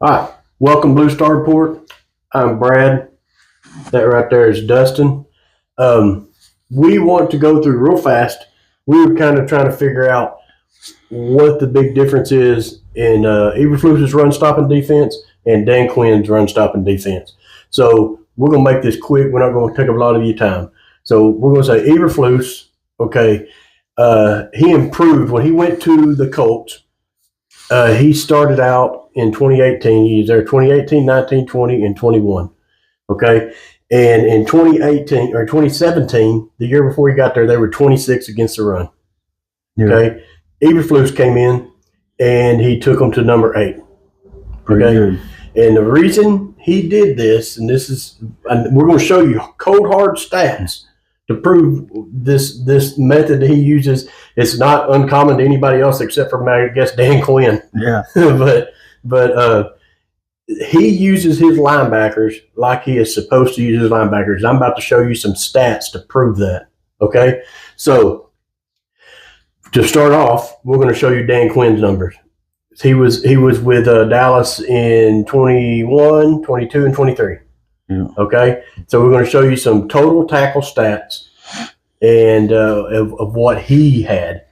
All right, welcome Blue Star Report. I'm Brad. That right there is Dustin. We want to go through real fast. We were kind of trying to figure out what the big difference is in Eberflus's run stopping defense and Dan Quinn's run stopping defense. So we're going to make this quick. We're not going to take up a lot of your time. So we're going to say Eberflus, okay, he improved when he went to the Colts. He started out in 2018. He was there 2018, 19, 20, and 21. Okay. And in 2018 or 2017, the year before he got there, they were 26 against the run. Yeah. Okay. Eberflus came in and he took them to number 8. Okay. And the reason he did this, and we're going to show you cold hard stats to prove this method that he uses. It's not uncommon to anybody else except for, I guess, Dan Quinn. Yeah. but he uses his linebackers like he is supposed to use his linebackers. I'm about to show you some stats to prove that. Okay? So to start off, we're going to show you Dan Quinn's numbers. He was with Dallas in 21, 22, and 23. Yeah. Okay, so we're going to show you some total tackle stats and of what he had,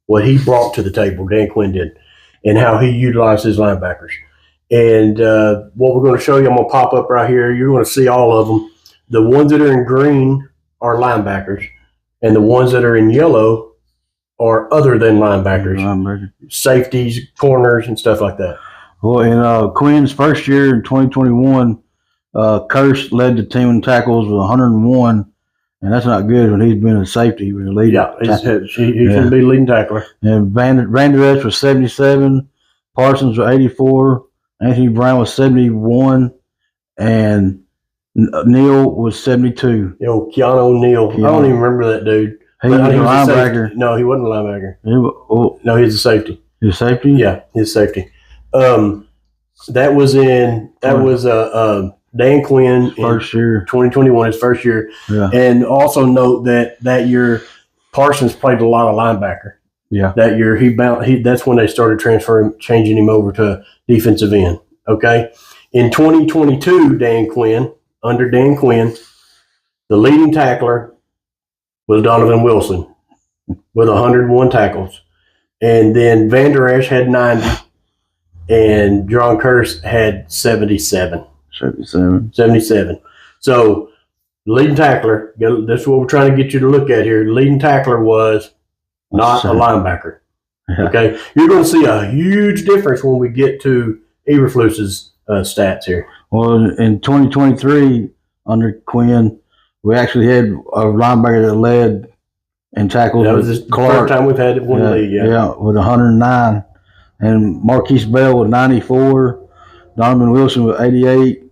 what he brought to the table, Dan Quinn did, and how he utilized his linebackers. And what we're going to show you, I'm going to pop up right here. You're going to see all of them. The ones that are in green are linebackers, and the ones that are in yellow are other than linebackers, safeties, corners, and stuff like that. Well, in Quinn's first year in 2021, Curse led the team in tackles with 101, and that's not good when he's been a safety. He was a leading he should be leading tackler. And Vander Esch was 77, Parsons was 84, Anthony Brown was 71, and Neal was 72. Keanu Neal. I don't even remember that dude. He was a linebacker. No, he wasn't a linebacker. No, he's a safety. He's a safety? Yeah, he's a safety. That was Dan Quinn first year, 2021, his first year. Yeah. And also note that year Parsons played a lot of linebacker. Yeah. That year that's when they started changing him over to defensive end. Okay. In 2022, under Dan Quinn, the leading tackler was Donovan Wilson with 101 tackles. And then Vander Esch had 90 and John Curse had 77. 77. So, leading tackler, this is what we're trying to get you to look at here. Leading tackler was not a linebacker. Yeah. Okay? You're going to see a huge difference when we get to Eberflus's stats here. Well, in 2023, under Quinn, we actually had a linebacker that led in tackles. That was the first time we've had one lead, Yeah, with 109. And Marquise Bell with 94. Donovan Wilson with 88.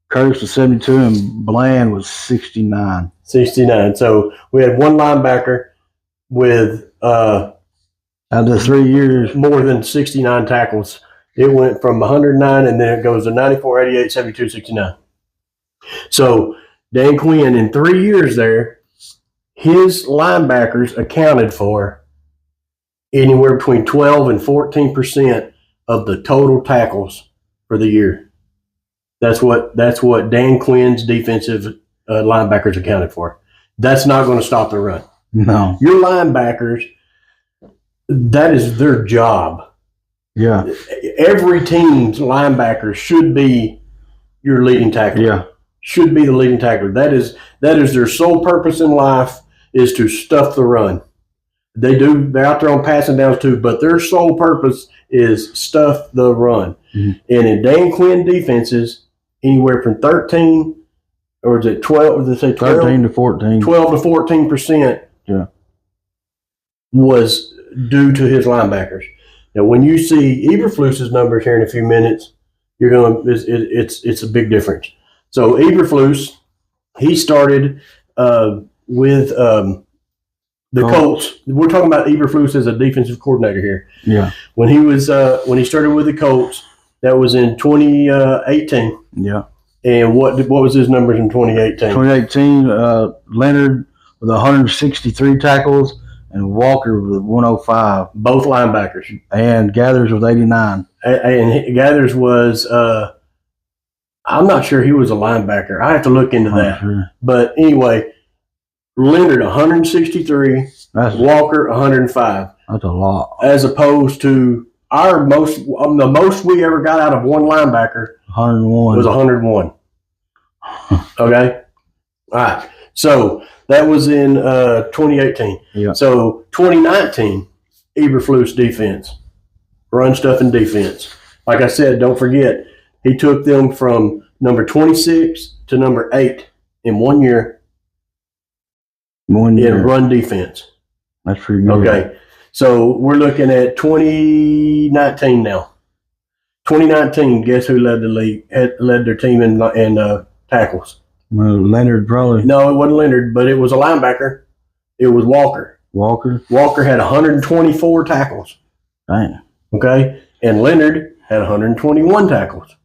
Curtis was 72, and Bland was 69. 69. So we had one linebacker with out of the 3 years more than 69 tackles. It went from 109, and then it goes to 94, 88, 72, 69. So Dan Quinn, in 3 years there, his linebackers accounted for anywhere between 12 and 14% of the total tackles for the year. That's what Dan Quinn's defensive linebackers accounted for. That's not going to stop the run. No. Your linebackers, that is their job. Yeah. Every team's linebacker should be your leading tackler. Yeah. Should be the leading tackler. That is their sole purpose in life, is to stuff the run. They're out there on passing downs too, but their sole purpose is stuff the run. Mm-hmm. And in Dan Quinn defenses, anywhere from 13 or is it 12? Did they say 12? 13 to 14. 12 to 14%. Yeah. Was due to his linebackers. Now, when you see Eberflus's numbers here in a few minutes, it's a big difference. So Eberflus, he started with the Colts. We're talking about Eberflus as a defensive coordinator here. Yeah. When he started with the Colts, that was in 2018. Yeah. And what was his numbers in 2018? 2018, Leonard with 163 tackles, and Walker with 105. Both linebackers. And Gathers with 89. And Gathers was, I'm not sure he was a linebacker. I have to look into that. Sure. But anyway, Leonard 163, Walker 105. That's a lot. As opposed to the most we ever got out of one linebacker 101 was 101. Okay? All right. So that was in 2018. Yeah. So 2019, Eberflus defense, run stuff and defense. Like I said, don't forget, he took them from number 26 to number 8 in 1 year. 1 year. In run defense. That's pretty good. Okay. So we're looking at 2019 now. 2019, guess who led the league? Led their team in tackles. Well, Leonard probably. No, it wasn't Leonard, but it was a linebacker. It was Walker. Walker had 124 tackles. Dang. Okay. And Leonard had 121 tackles.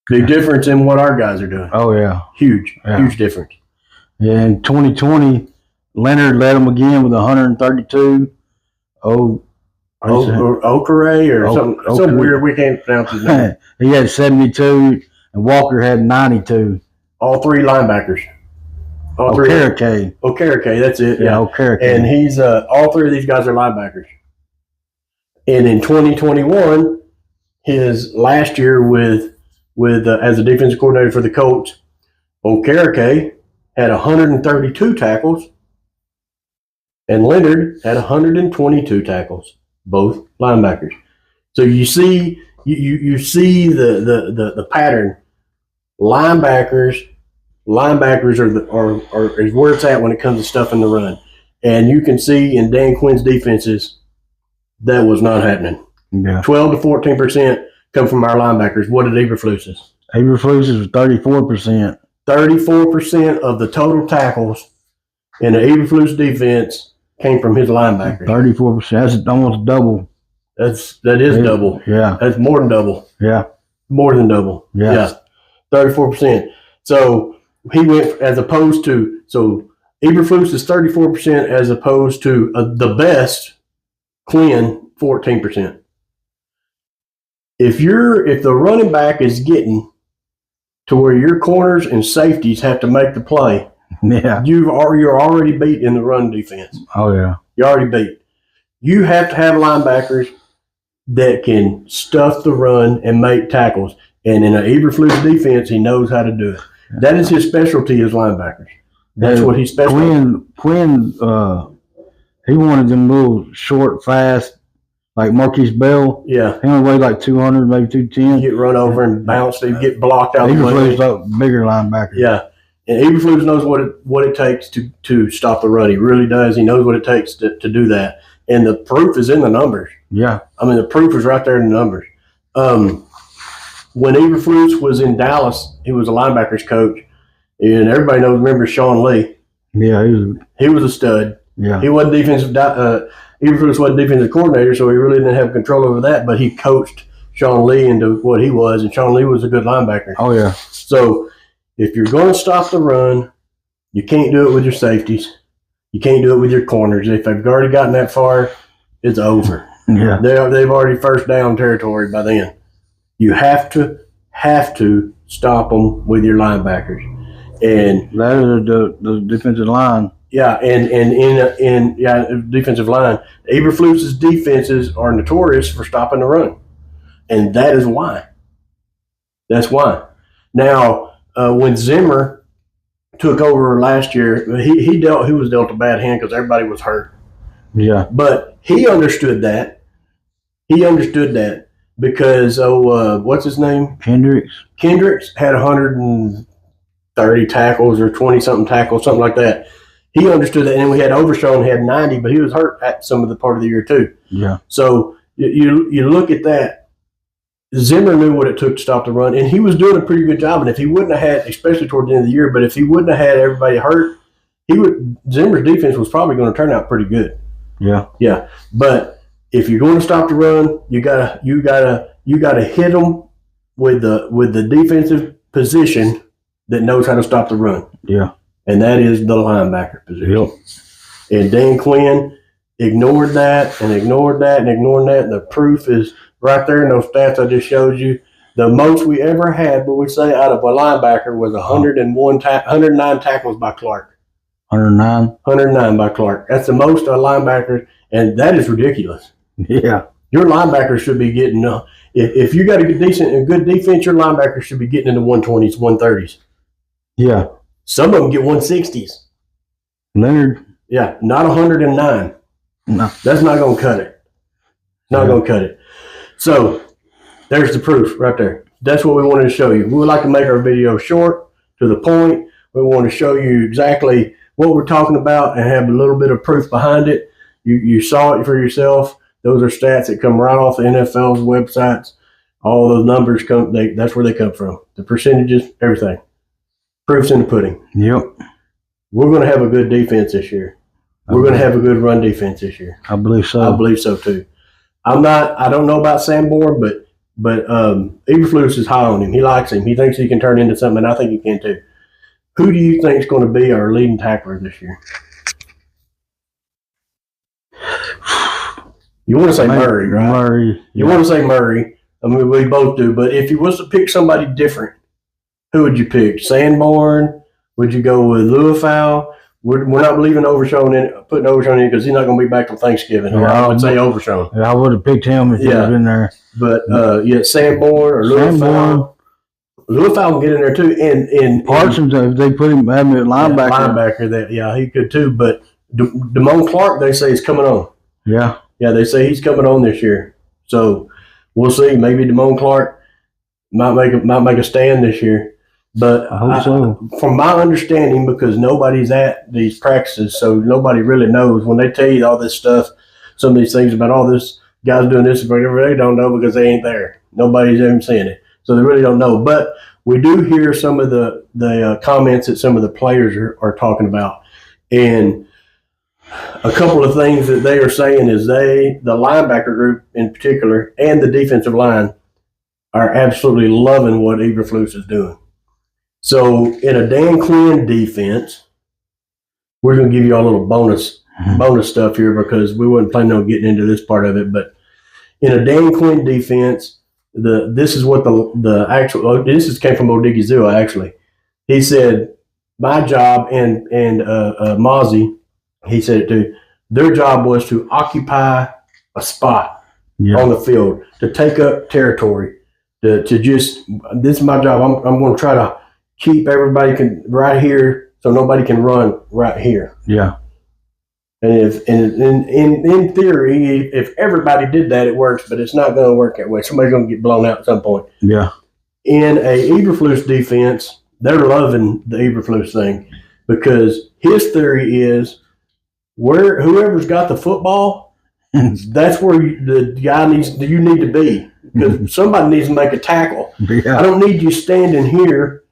Big difference in what our guys are doing. Oh, yeah. Huge difference. Yeah, in 2020, Leonard led them again with 132. Okere or something weird. We can't pronounce his name. He had 72, and Walker had 92. All three linebackers. Okereke, that's it. Yeah, Okereke. And he's all three of these guys are linebackers. And in 2021, his last year with as a defensive coordinator for the Colts, Okereke had 132 tackles, and Leonard had 122 tackles, both linebackers. So you see the pattern. Linebackers are where it's at when it comes to stuff in the run, and you can see in Dan Quinn's defenses that was not happening. Yeah, 12 to 14% come from our linebackers. What did Eberflus's? Eberflus was 34%. 34% of the total tackles in the Eberflus defense came from his linebackers. 34%. That's almost double. That is double. Yeah. That's more than double. Yeah. More than double. Yeah. 34%. So he went as opposed to Eberflus is 34% as opposed to the best Quinn 14%. If the running back is getting to where your corners and safeties have to make the play, yeah, you're already beat in the run defense. Oh yeah, you're already beat. You have to have linebackers that can stuff the run and make tackles. And in an Eberflus defense, he knows how to do it. That is his specialty as linebackers. That's what he's special. Quinn, he wanted them little short, fast, like Marquise Bell. Yeah. He only weighed like 200, maybe 210. Get run over and bounced. He'd get blocked out. Eberflus like bigger linebacker. Yeah. And Eberflus knows what it takes to stop the run. He really does. He knows what it takes to do that. And the proof is in the numbers. Yeah. I mean, the proof is right there in the numbers. When Eberflus was in Dallas, he was a linebackers coach. And everybody remembers Sean Lee. Yeah, he was a stud. Yeah. He wasn't Eberflus wasn't defensive coordinator, so he really didn't have control over that, but he coached Sean Lee into what he was, and Sean Lee was a good linebacker. Oh, yeah. So if you're going to stop the run, you can't do it with your safeties. You can't do it with your corners. If they've already gotten that far, it's over. Yeah. They've already first down territory by then. You have to stop them with your linebackers. And that is the defensive line. Yeah, and in defensive line, Eberflus's defenses are notorious for stopping the run, and that is why. That's why. Now, when Zimmer took over last year, he was dealt a bad hand because everybody was hurt. Yeah, but he understood that. He understood that because what's his name? Kendricks had 130 tackles or 20-something tackles, something like that. He understood that, and then we had Overshawn had 90, but he was hurt at some of the part of the year too. Yeah. So you look at that. Zimmer knew what it took to stop the run, and he was doing a pretty good job. And if he wouldn't have had, especially toward the end of the year, but if he wouldn't have had everybody hurt, Zimmer's defense was probably going to turn out pretty good. Yeah. Yeah. But if you're going to stop the run, you gotta hit them with the defensive position that knows how to stop the run. Yeah. And that is the linebacker position. Yep. And Dan Quinn ignored that and ignored that and ignored that. The proof is right there in those stats I just showed you. The most we ever had, but we say out of a linebacker, was 109 tackles by Clark. 109? 109 by Clark. That's the most a linebacker, and that is ridiculous. Yeah. Your linebacker should be getting, if you got a good defense, your linebacker should be getting in the 120s, 130s. Yeah. Some of them get 160s. Leonard? Yeah, not 109. No. That's not going to cut it. Not going to cut it. So there's the proof right there. That's what we wanted to show you. We would like to make our video short, to the point. We want to show you exactly what we're talking about and have a little bit of proof behind it. You saw it for yourself. Those are stats that come right off the NFL's websites. All those numbers that's where they come from. The percentages, everything. Proof's in the pudding. Yep. We're going to have a good defense this year. We're going to have a good run defense this year. I believe so. I believe so too. I don't know about Sanborn, but Eberflus is high on him. He likes him. He thinks he can turn into something, and I think he can too. Who do you think is going to be our leading tackler this year? You want to say Murray, right? Murray. You want to say Murray. I mean, we both do. But if you was to pick somebody different, who would you pick? Sanborn? Would you go with Linebacker? We're not putting Overshown in because he's not going to be back till Thanksgiving. Yeah, I would say Overshown. I would have picked him if he was in there. But Sanborn or Linebacker. Linebacker will get in there too. And Parsons, if they put him at linebacker, he could too. But Damone Clark, they say, is coming on. Yeah. Yeah, they say he's coming on this year. So we'll see. Maybe Damone Clark might make a stand this year. But I hope so. From my understanding, because nobody's at these practices, so nobody really knows. When they tell you all this stuff, some of these things about all this guys doing this, whatever, they don't know because they ain't there. Nobody's even seeing it, so they really don't know. But we do hear some of the comments that some of the players are talking about, and a couple of things that they are saying is the linebacker group in particular and the defensive line are absolutely loving what Eberflus is doing. So in a Dan Quinn defense, we're going to give you all a little bonus stuff here because we wasn't planning on getting into this part of it. But in a Dan Quinn defense, this is what this came from Odigizua actually. He said, my job and Mozzie, he said it too, their job was to occupy a spot on the field, to take up territory, to just, this is my job. I'm going to try to keep everybody right here so nobody can run right here. Yeah. And in theory, if everybody did that, it works, but it's not going to work that way. Somebody's going to get blown out at some point. Yeah. In a Eberflus defense, they're loving the Eberflus thing because his theory is whoever's got the football, that's where the guy you need to be because somebody needs to make a tackle. Yeah. I don't need you standing here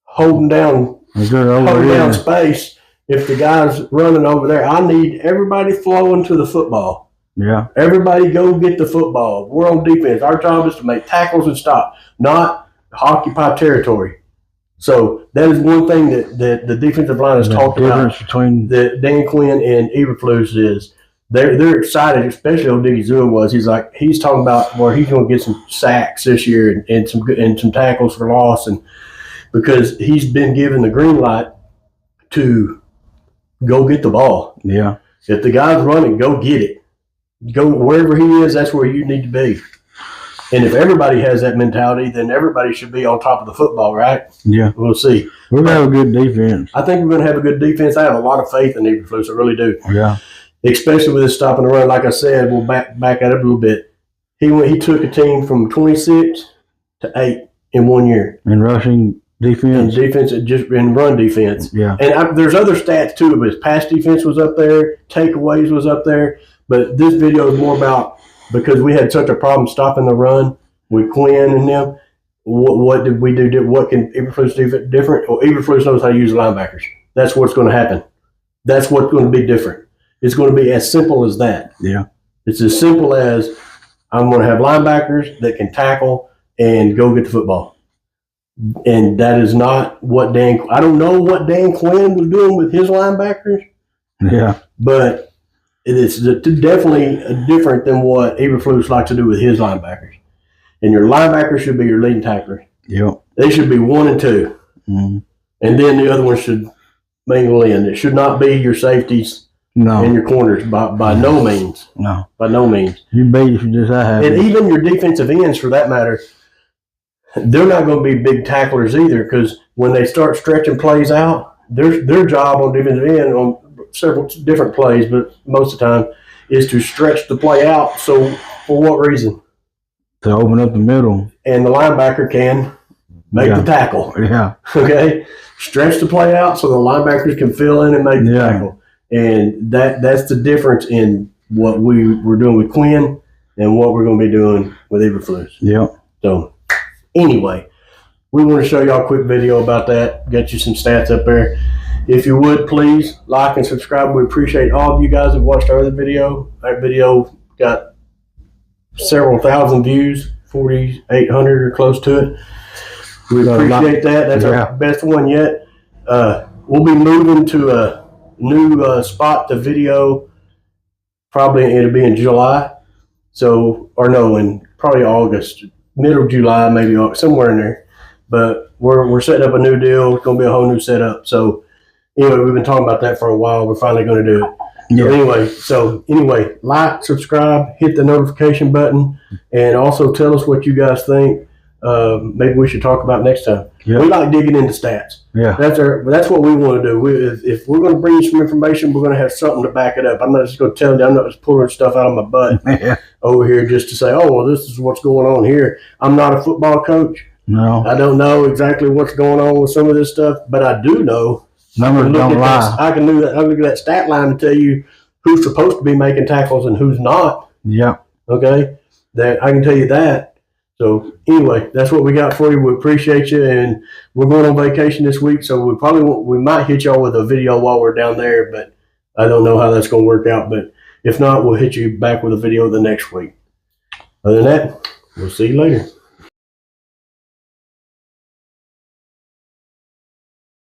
holding down space. If the guy's running over there, I need everybody flowing to the football. Yeah. Everybody go get the football. We're on defense. Our job is to make tackles and stop, not occupy territory. So that is one thing that the defensive line has talked about. Between Dan Quinn and Eberflus is they're excited, especially Odigizua he's talking about where he's going to get some sacks this year and some tackles for loss, and because he's been given the green light to go get the ball. Yeah. If the guy's running, go get it. Go wherever he is, that's where you need to be. And if everybody has that mentality, then everybody should be on top of the football, right? Yeah. We'll see. We're going to have a good defense. I think we're going to have a good defense. I have a lot of faith in Eberflus. I really do. Yeah. Especially with this stop and run. Like I said, we'll back at it a little bit. He took a team from 26 to 8 in 1 year. In rushing defense. Just in run defense. Yeah. And there's other stats too, but his pass defense was up there, takeaways was up there. But this video is more about because we had such a problem stopping the run with Quinn and them. What did we do? What can Eberflus do different? Well, Eberflus knows how to use linebackers. That's what's going to happen. That's what's going to be different. It's going to be as simple as that. Yeah. It's as simple as I'm going to have linebackers that can tackle and go get the football. And that is not what I don't know what Dan Quinn was doing with his linebackers, Yeah. But it is definitely different than what Eberflus likes to do with his linebackers. And your linebackers should be your leading tacklers. Yep. They should be 1 and 2. Mm-hmm. And then the other ones should mingle in. It should not be your safeties and your corners by no means. No. By no means. You beat if you just that happen. And even your defensive ends, for that matter, they're not going to be big tacklers either, because when they start stretching plays out, their job on defensive end on several different plays, but most of the time, is to stretch the play out. So for what reason? To open up the middle. And the linebacker can make the tackle. Yeah. Okay? Stretch the play out so the linebackers can fill in and make the tackle. And that's the difference in what we're doing with Quinn and what we're going to be doing with Eberflus. Yep. So anyway, we want to show y'all a quick video about that, get you some stats up there. If you would, please like and subscribe. We appreciate all of you guys that watched our other video. That video got several thousand views, 4,800 or close to it. We appreciate that. That's our best one yet. We'll be moving to a new spot to video. Probably it'll be in July. So, or no, in probably August, middle of July, maybe somewhere in there. But we're setting up a new deal. It's going to be a whole new setup. So anyway, we've been talking about that for a while. We're finally going to do it. Yeah. So anyway, like, subscribe, hit the notification button, and also tell us what you guys think. Maybe we should talk about next time. Yep. We like digging into stats. Yeah, that's what we want to do. If we're going to bring you some information, we're going to have something to back it up. I'm not just going to tell you. I'm not just pulling stuff out of my butt over here just to say, oh, well, this is what's going on here. I'm not a football coach. No, I don't know exactly what's going on with some of this stuff, but I do know. Numbers don't lie. I can look at that stat line to tell you who's supposed to be making tackles and who's not. Yeah. Okay. That I can tell you that. So anyway, that's what we got for you. We appreciate you, and we're going on vacation this week, so we might hit y'all with a video while we're down there, but I don't know how that's going to work out. But if not, we'll hit you back with a video the next week. Other than that, we'll see you later.